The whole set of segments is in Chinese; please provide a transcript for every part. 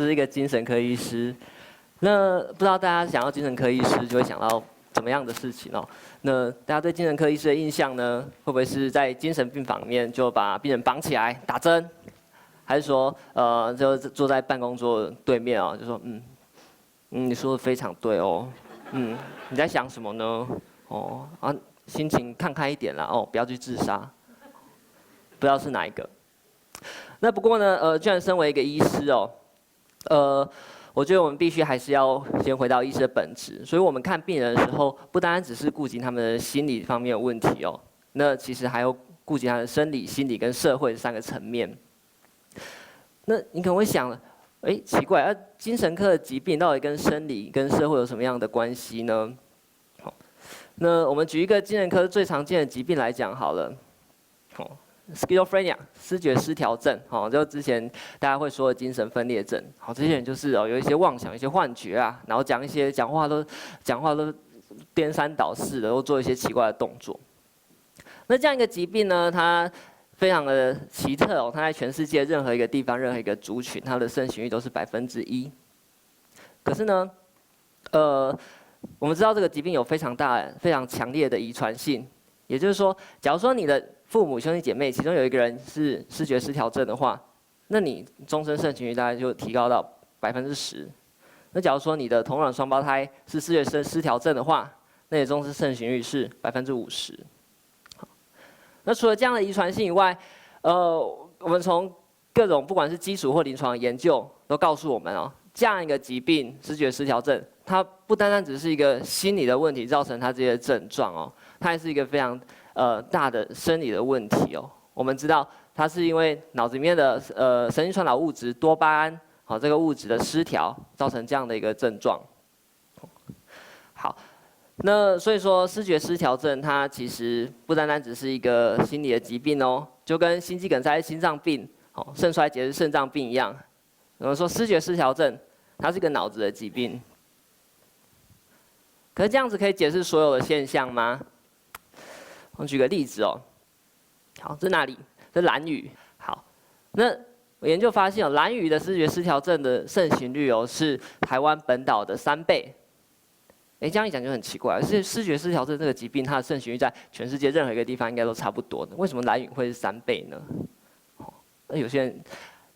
这是一个精神科医师。那不知道大家想到精神科医师就会想到怎么样的事情哦？那大家对精神科医师的印象呢，会不会是在精神病房里面就把病人绑起来打针，还是说就坐在办公桌对面哦，就说你说的非常对哦，你在想什么呢？哦啊，心情看开一点啦哦，不要去自杀。不知道是哪一个。那不过呢，居然身为一个医师哦，我觉得我们必须还是要先回到医师的本质。所以我们看病人的时候，不单单只是顾及他们的心理方面的问题哦，那其实还要顾及他的生理、心理跟社会3个层面。那你可能会想，奇怪，精神科的疾病到底跟生理跟社会有什么样的关系呢？好，那我们举一个精神科最常见的疾病来讲好了。schizophrenia 思觉失调症，就之前大家会说的精神分裂症，这些人就是有一些妄想、一些幻觉啊，然后讲话都颠三倒四的，都做一些奇怪的动作。那这样一个疾病呢，它非常的奇特哦，它在全世界任何一个地方、任何一个族群，它的盛行率都是1%。可是呢，我们知道这个疾病有非常强烈的遗传性，也就是说，假如说你的父母兄弟姐妹其中有一个人是思觉失调症的话，那你终身盛行率大概就提高到10%。那假如说你的同卵双胞胎是思觉失调症的话，那你终身盛行率是50%。那除了这样的遗传性以外，我们从各种不管是基础或临床研究都告诉我们哦，这样一个疾病思觉失调症，它不单单只是一个心理的问题造成它这些症状哦，它还是一个非常大的生理的问题哦。我们知道它是因为脑子里面的神经传导物质多巴胺，这个物质的失调造成这样的一个症状。好，那所以说思觉失调症它其实不单单只是一个心理的疾病哦，就跟心肌梗塞是心脏病，肾衰竭是肾脏病一样。我们说思觉失调症它是一个脑子的疾病。可是这样子可以解释所有的现象吗？我举个例子哦，好，这哪里？这兰屿。好，那我研究发现哦，兰屿的思觉失调症的盛行率哦是台湾本岛的3倍。这样一讲就很奇怪，是思觉失调症这个疾病，它的盛行率在全世界任何一个地方应该都差不多的，为什么兰屿会是3倍呢？那有些人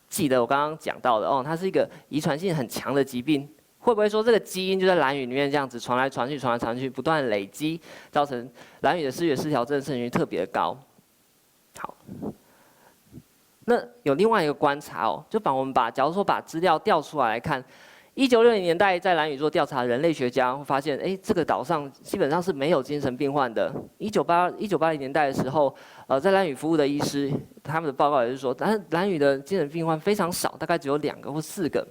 记得我刚刚讲到的哦，它是一个遗传性很强的疾病。会不会说这个基因就在兰屿里面这样子传来传去、传来传去，不断累积，造成兰屿的思觉失调症盛行率特别的高？好，那有另外一个观察哦，就我们假如说把资料调出来看，1960年代在兰屿做调查，人类学家会发现，这个岛上基本上是没有精神病患的。1980年代的时候，在兰屿服务的医师，他们的报告也是说，但是兰屿的精神病患非常少，大概只有2个或4个。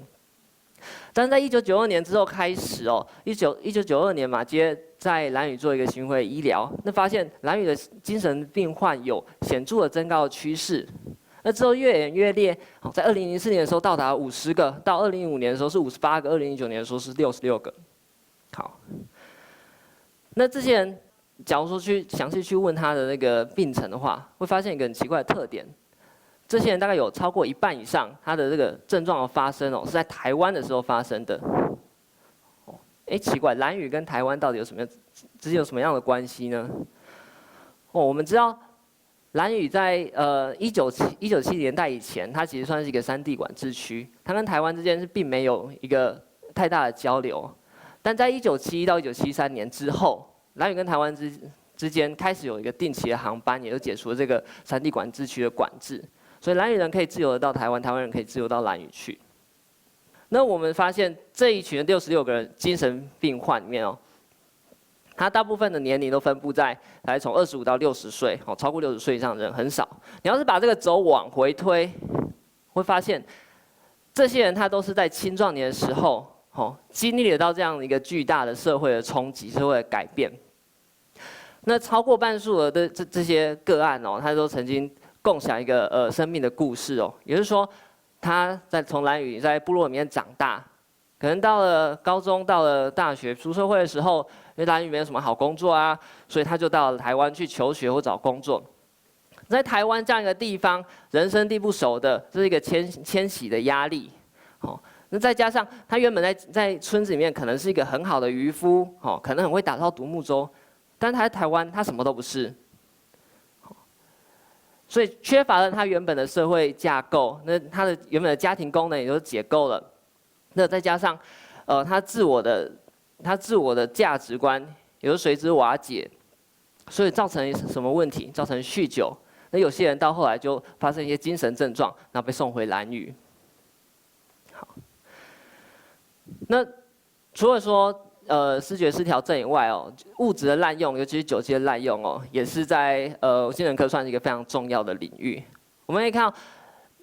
但是在1992年之后开始哦，1992年马偕在兰屿做一个巡回医疗，那发现兰屿的精神病患有显著的增高的趋势。那之后越演越烈，在2004年的时候到达50个，到2015年的时候是58个，2019年的时候是66个。好，那这些人假如说详细去问他的那个病程的话，会发现一个很奇怪的特点。这些人大概有超过1半以上，他的这个症状的发生哦，是在台湾的时候发生的。奇怪，兰屿跟台湾到底之间有什么样的关系呢？我们知道，兰屿在1970年代以前，它其实算是一个3地管制区，它跟台湾之间并没有一个太大的交流。但在1971到1973年之后，兰屿跟台湾之间开始有一个定期的航班，也就解除了这个3地管制区的管制。所以兰屿人可以自由的到台湾，台湾人可以自由到兰屿去。那我们发现这一群66个人精神病患里面哦，他大部分的年龄都分布在从25到60岁，超过60岁以上的人很少。你要是把这个轴往回推，会发现这些人他都是在青壮年的时候，经历了到这样一个巨大的社会的冲击、社会的改变。那超过半数的这些个案哦，他都曾经共享一个生命的故事哦，也就是说，他从兰屿在部落里面长大，可能到了高中、到了大学、出社会的时候，因为兰屿没有什么好工作啊，所以他就到了台湾去求学或找工作。在台湾这样一个地方，人生地不熟的，这是一个迁徙的压力。那再加上他原本在村子里面可能是一个很好的渔夫，可能很会打造独木舟，但他在台湾他什么都不是，所以缺乏了他原本的社会架构，那他的原本的家庭功能也就解构了。那再加上，他自我的价值观也就随之瓦解，所以造成什么问题？造成酗酒。那有些人到后来就发生一些精神症状，然后被送回兰屿。好，那除了说思觉失调症以外物质的滥用，尤其是酒精的滥用也是在精神科算是一个非常重要的领域。我们可以看到，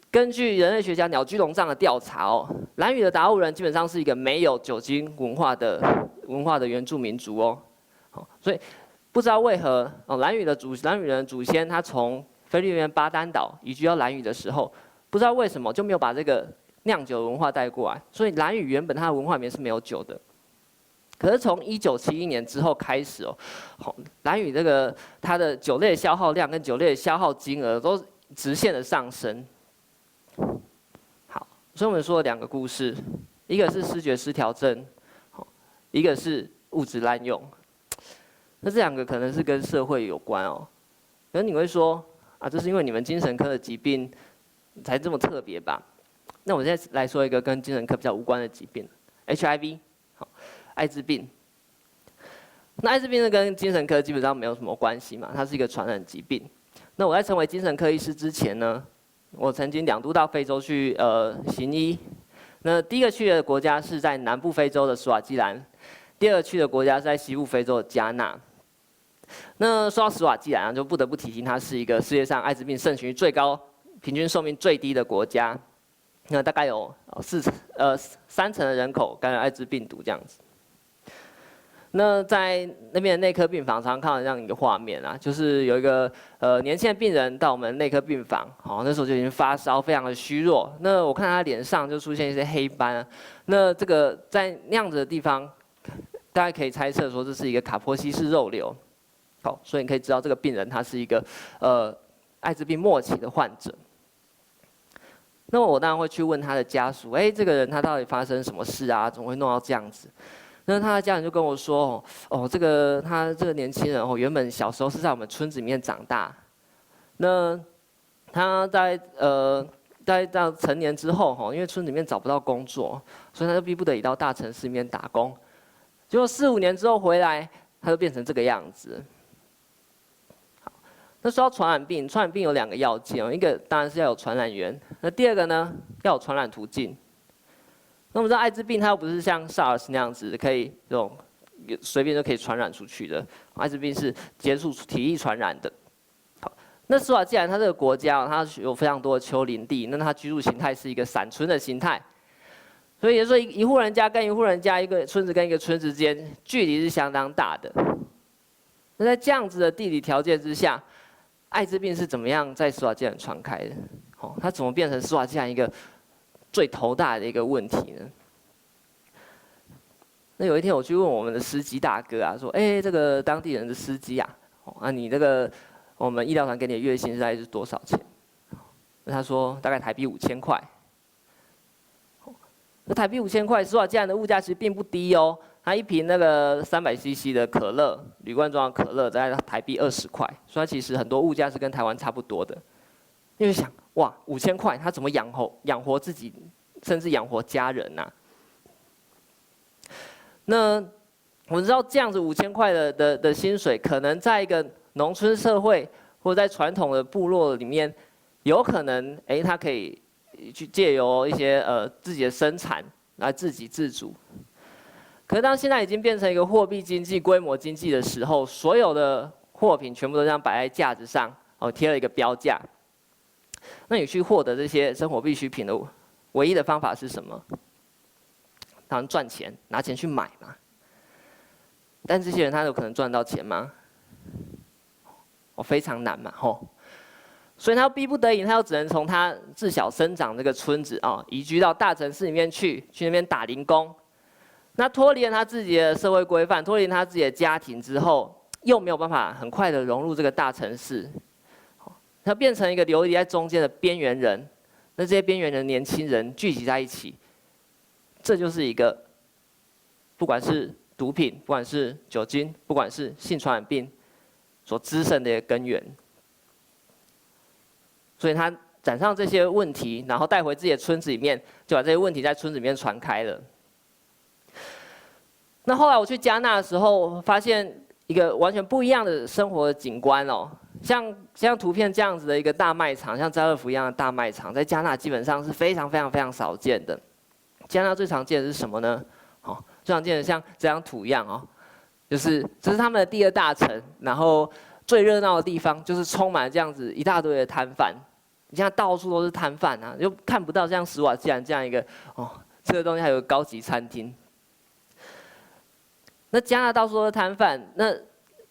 根据人类学家鸟居龙藏的调查兰屿的达悟人基本上是一个没有酒精文化的原住民族所以不知道为何兰屿人的祖先他从菲律宾巴丹岛移居到兰屿的时候，不知道为什么就没有把这个酿酒文化带过来，所以兰屿原本它的文化里面是没有酒的。可是从1971年之后开始兰屿这个它的酒类的消耗量跟酒类的消耗金额都直线的上升。好，所以我们说了2个故事，一个是思觉失调症，一个是物质滥用。那这2个可能是跟社会有关可能你会说这是因为你们精神科的疾病才这么特别吧？那我现在来说一个跟精神科比较无关的疾病 ，HIV， 艾滋病。那艾滋病跟精神科基本上没有什么关系嘛，它是一个传染疾病。那我在成为精神科医师之前呢，我曾经2度到非洲去行医。那第一个去的国家是在南部非洲的史瓦济兰，第2个去的国家是在西部非洲的加纳。那说到史瓦济兰就不得不提醒它是一个世界上艾滋病盛行率最高、平均寿命最低的国家。那大概有3成的人口感染艾滋病毒这样子。那在那边的内科病房，常常看到这样一个画面就是有一个年轻的病人到我们内科病房，那时候就已经发烧，非常的虚弱。那我看他脸上就出现一些黑斑，那这个在那样子的地方，大家可以猜测说这是一个卡波西氏肉瘤。好，所以你可以知道这个病人他是一个艾滋病末期的患者。那么我当然会去问他的家属，这个人他到底发生什么事啊？怎么会弄到这样子？那他的家人就跟我说，他这个年轻人原本小时候是在我们村子里面长大，那他到成年之后因为村里面找不到工作，所以他就逼不得已到大城市里面打工。结果4、5年之后回来，他就变成这个样子。那说到传染病有2个要件一个当然是要有传染源，那第2个呢要有传染途径。那我们知道艾滋病它又不是像 SARS 那样子可以这种随便就可以传染出去的，艾滋病是接触体液传染的。好，那史瓦济兰它这个国家它有非常多的丘陵地，那它居住形态是一个散村的形态，所以也就是说一户人家跟一户人家，一个村子跟一个村子之间距离是相当大的。那在这样子的地理条件之下，艾滋病是怎么样在史瓦济兰传开的？它怎么变成史瓦济兰一个最头大的一个问题呢？那有一天我去问我们的司机大哥说，这个当地人的司机你这个我们医疗团给你的月薪大概是多少钱？那他说大概台币5000块。那台币5000块，史瓦济兰的物价其实并不低它一瓶那个300cc 的可乐，铝罐装的可乐，大概台币20块，所以它其实很多物价是跟台湾差不多的。因为想，哇，5000块，他怎么养活自己，甚至养活家人啊？那我们知道这样子5000块的薪水，可能在一个农村社会或者在传统的部落里面，有可能他可以去借由一些自己的生产来自给自足。可是当现在已经变成一个货币经济、规模经济的时候，所有的货品全部都这样摆在架子上，贴了一个标价。那你去获得这些生活必需品的唯一的方法是什么？当然赚钱，拿钱去买嘛。但这些人他有可能赚到钱吗？非常难嘛，所以他逼不得已，他又只能从他自小生长这个村子移居到大城市里面去那边打零工。那脱离了他自己的社会规范，脱离他自己的家庭之后，又没有办法很快的融入这个大城市，他变成一个流离在中间的边缘人。那这些边缘人年轻人聚集在一起，这就是一个，不管是毒品，不管是酒精，不管是性传染病所滋生的一个根源。所以他染上这些问题，然后带回自己的村子里面，就把这些问题在村子里面传开了。那后来我去加纳的时候，发现一个完全不一样的生活的景观哦，像图片这样子的一个大卖场，像家乐福一样的大卖场，在加纳基本上是非常少见的。加纳最常见的是什么呢？哦，最常见的像这张图一样哦，就是这是他们的第2大城，然后最热闹的地方就是充满这样子一大堆的摊贩，你现在到处都是摊贩啊，又看不到像史瓦济兰这样一个哦，这个东西还有个高级餐厅。那加纳到处都是摊贩，那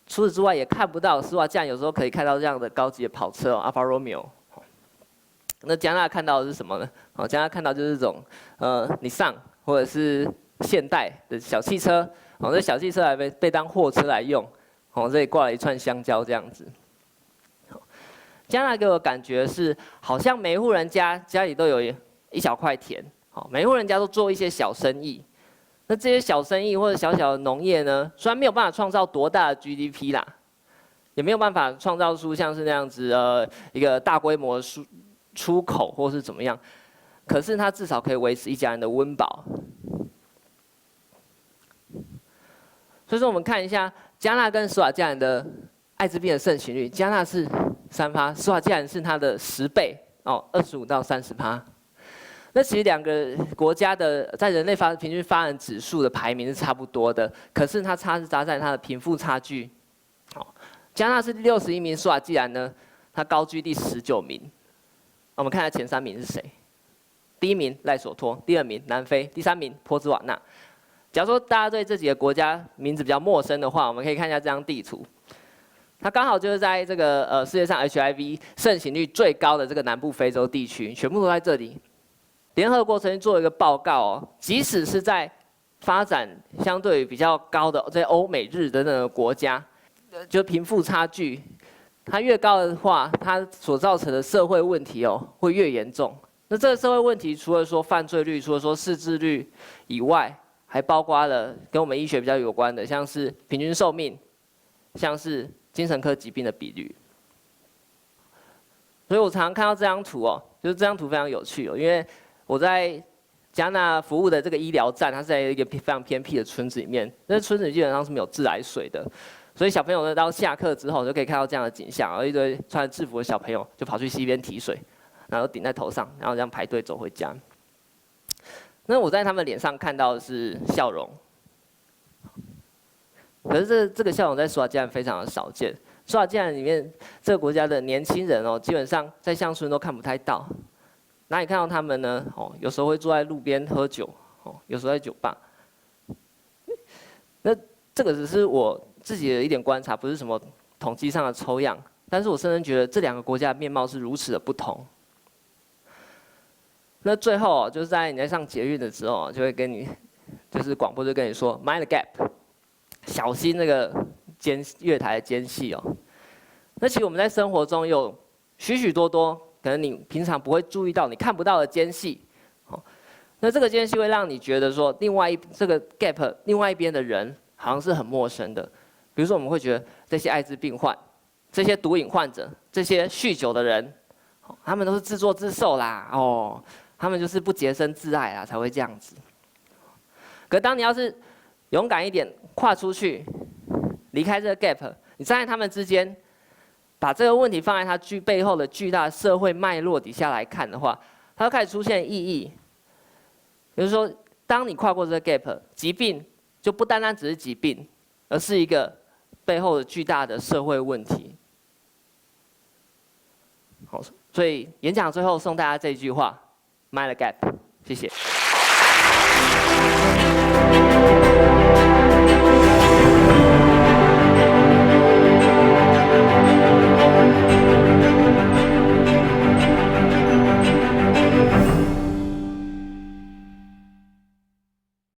除此之外也看不到史瓦济兰有时候可以看到这样的高级的跑车哦，阿法罗密欧。那加纳看到的是什么呢？哦，加纳看到就是这种Nissan或者是现代的小汽车，哦，这小汽车还被当货车来用，哦，这里挂了一串香蕉这样子。加纳给我的感觉是，好像每一户人家里都有一小块田，好，每一户人家都做一些小生意。那这些小生意或者小小的农业呢，虽然没有办法创造多大的 GDP 啦，也没有办法创造出像是那样子一个大规模的出口或是怎么样，可是它至少可以维持一家人的温饱。所以说，我们看一下加纳跟史瓦济兰的艾滋病的盛行率，加纳是3%，史瓦济兰是它的10倍哦，25到30%。那其实2个国家的在人类平均发展指数的排名是差不多的，可是它差在它的贫富差距。好，加纳是第61名，史瓦济兰呢，它高居第19名。我们看下前3名是谁？第1名赖索托，第2名南非，第3名波兹瓦纳。假如说大家对这几个国家名字比较陌生的话，我们可以看一下这张地图。它刚好就是在这个世界上 HIV 盛行率最高的这个南部非洲地区，全部都在这里。联合国曾经做一个报告哦，即使是在发展相对于比较高的在欧美日等等的国家，就贫富差距，它越高的话，它所造成的社会问题哦会越严重。那这个社会问题除了说犯罪率，除了说识字率以外，还包括了跟我们医学比较有关的，像是平均寿命，像是精神科疾病的比率。所以我常常看到这张图哦，就是这张图非常有趣哦，因为我在加纳服务的这个医疗站，它是在一个非常偏僻的村子里面，那村子基本上是没有自来水的，所以小朋友呢，到下课之后就可以看到这样的景象，然后一堆穿着制服的小朋友就跑去溪边提水，然后顶在头上，然后这样排队走回家。那我在他们脸上看到的是笑容，可是这个笑容在史瓦济兰非常的少见。史瓦济兰里面这个国家的年轻人哦，基本上在乡村都看不太到。哪里看到他们呢？哦，有时候会坐在路边喝酒，哦，有时候在酒吧。那这个只是我自己的一点观察，不是什么统计上的抽样。但是我深深觉得这2个国家的面貌是如此的不同。那最后哦，就是在你在上捷运的时候，就会跟你，就是广播就跟你说 ，mind the gap， 小心那个月台的间隙哦。那其实我们在生活中有许许多多，可能你平常不会注意到、你看不到的间隙，哦，那这个间隙会让你觉得说，这个 gap 另外一边的人好像是很陌生的。比如说，我们会觉得这些艾滋病患、这些毒瘾患者、这些酗酒的人，他们都是自作自受啦，哦，他们就是不洁身自爱啦，才会这样子。可当你要是勇敢一点，跨出去，离开这个 gap， 你站在他们之间，把这个问题放在它背后的巨大社会脉络底下来看的话，它就开始出现意义。比如说，当你跨过这个 gap， 疾病就不单单只是疾病，而是一个背后的巨大的社会问题。好，所以演讲最后送大家这一句话 ：Mind the gap。谢谢。